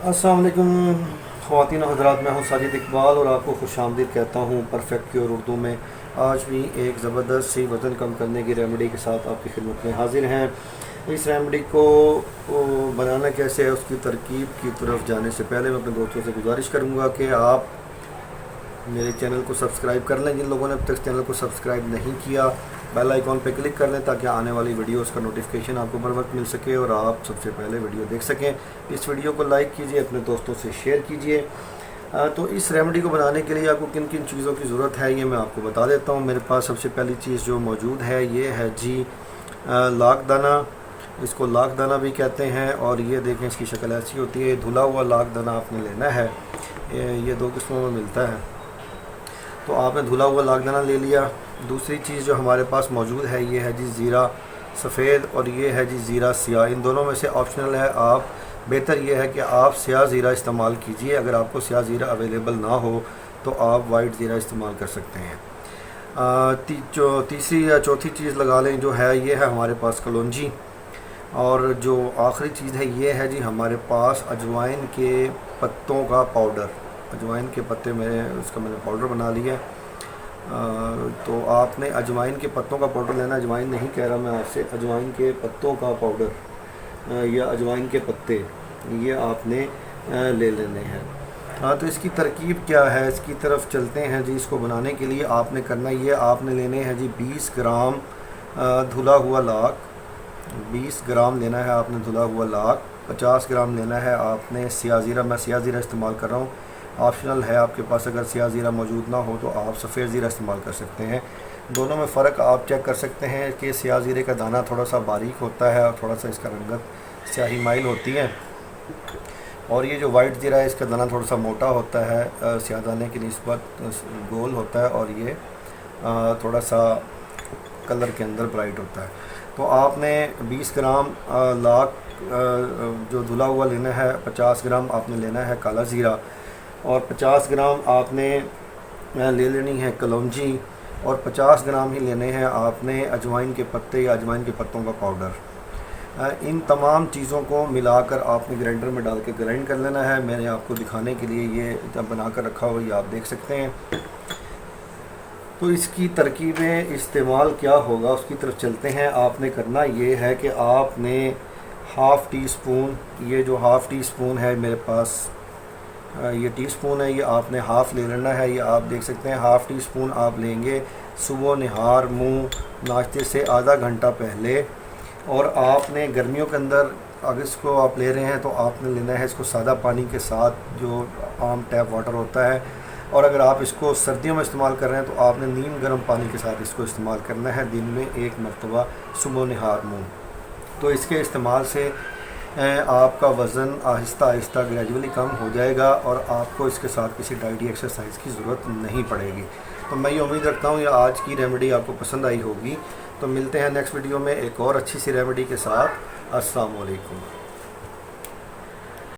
अस्सलाम वालेकुम ख़वातीन और हज़रात, मैं हूँ साजिद इकबाल और आपको खुशामदीद कहता हूँ परफेक्ट क्योर उर्दू में। आज भी एक ज़बरदस्त सी वज़न कम करने की रेमेडी के साथ आपकी खिदमत में हाजिर हैं। इस रेमेडी को बनाना कैसे है, उसकी तरकीब की तरफ जाने से पहले मैं अपने दोस्तों से गुजारिश करूँगा कि आप मेरे चैनल को सब्सक्राइब कर लें। जिन लोगों ने अब तक चैनल को सब्सक्राइब नहीं किया, बेल आइकॉन पर क्लिक कर लें ताकि आने वाली वीडियोस का नोटिफिकेशन आपको बर वक्त मिल सके और आप सबसे पहले वीडियो देख सकें। इस वीडियो को लाइक कीजिए, अपने दोस्तों से शेयर कीजिए। तो इस रेमेडी को बनाने के लिए आपको किन किन चीज़ों की ज़रूरत है ये मैं आपको बता देता हूँ। मेरे पास सबसे पहली चीज़ जो मौजूद है ये है जी लाख दाना। इसको लाख दाना भी कहते हैं और ये देखें इसकी शक्ल ऐसी होती है। धुला हुआ लाख दाना आपने लेना है। ये दो किस्मों में मिलता है। तो आपने धुला हुआ लाख दाना ले लिया। दूसरी चीज़ जो हमारे पास मौजूद है ये है जी ज़ीरा सफ़ेद और ये है जी ज़ीरा सियाह। इन दोनों में से ऑप्शनल है, आप बेहतर ये है कि आप सियाह ज़ीरा इस्तेमाल कीजिए। अगर आपको सियाह ज़ीरा अवेलेबल ना हो तो आप वाइट ज़ीरा इस्तेमाल कर सकते हैं। तीसरी या चौथी चीज़ लगा लें जो है ये है हमारे पास कलौंजी। और जो आखिरी चीज़ है ये है जी हमारे पास अजवाइन के पत्तों का पाउडर। अजवाइन के पत्ते मैंने पाउडर बना लिया। तो आपने अजवाइन के पत्तों का पाउडर लेना। अजवाइन नहीं कह रहा मैं आपसे, अजवाइन के पत्तों का पाउडर या अजवाइन के पत्ते ये आपने ले लेने हैं। हाँ, तो इसकी तरकीब क्या है, इसकी तरफ चलते हैं जी। इसको बनाने के लिए आपने करना ये, आपने लेने हैं जी 20 ग्राम धुला हुआ लाख। 20 ग्राम लेना है आपने धुला हुआ लाख। 50 ग्राम लेना है आपने सियाह ज़ीरा। मैं सियाह ज़ीरा इस्तेमाल कर रहा हूँ, ऑप्शनल है आपके पास। अगर सियाह ज़ीरा मौजूद ना हो तो आप सफ़ेद ज़ीरा इस्तेमाल कर सकते हैं। दोनों में फ़र्क आप चेक कर सकते हैं कि सियाह ज़ीरे का दाना थोड़ा सा बारीक होता है और थोड़ा सा इसका रंगत स्याही माइल होती है। और ये जो वाइट ज़ीरा है इसका दाना थोड़ा सा मोटा होता है, स्याह दाने की निस्बत गोल होता है और ये थोड़ा सा कलर के अंदर ब्राइट होता है। तो आपने 20 ग्राम लाख जो धुला हुआ लेना है। 50 ग्राम आपने लेना है काला ज़ीरा और 50 ग्राम आपने ले लेनी है कलौंजी और 50 ग्राम ही लेने हैं आपने अजवाइन के पत्ते या अजवाइन के पत्तों का पाउडर। इन तमाम चीज़ों को मिलाकर आपने ग्राइंडर में डाल के ग्राइंड कर लेना है। मैंने आपको दिखाने के लिए ये जब बना कर रखा हो, ये आप देख सकते हैं। तो इसकी तरकीबें इस्तेमाल क्या होगा उसकी तरफ चलते हैं। आपने करना ये है कि आपने हाफ़ टी स्पून, ये जो हाफ़ टी स्पून है मेरे पास, ये टीस्पून है, ये आपने हाफ़ ले लेना है। ये आप देख सकते हैं हाफ़ टी स्पून आप लेंगे सुबह निहार मुँह नाश्ते से आधा घंटा पहले। और आपने गर्मियों के अंदर अगर इसको आप ले रहे हैं तो आपने लेना है इसको सादा पानी के साथ, जो आम टैप वाटर होता है। और अगर आप इसको सर्दियों में इस्तेमाल कर रहे हैं तो आपने नीम गर्म पानी के साथ इसको इस्तेमाल करना है दिन में 1 मरतबा सुबह निहार मुँह। तो इसके इस्तेमाल से आपका वज़न आहिस्ता आहिस्ता ग्रेजुअली कम हो जाएगा और आपको इसके साथ किसी डाइटी एक्सरसाइज की ज़रूरत नहीं पड़ेगी। तो मैं ये उम्मीद रखता हूँ ये आज की रेमेडी आपको पसंद आई होगी। तो मिलते हैं नेक्स्ट वीडियो में एक और अच्छी सी रेमेडी के साथ। अस्सलाम वालेकुम।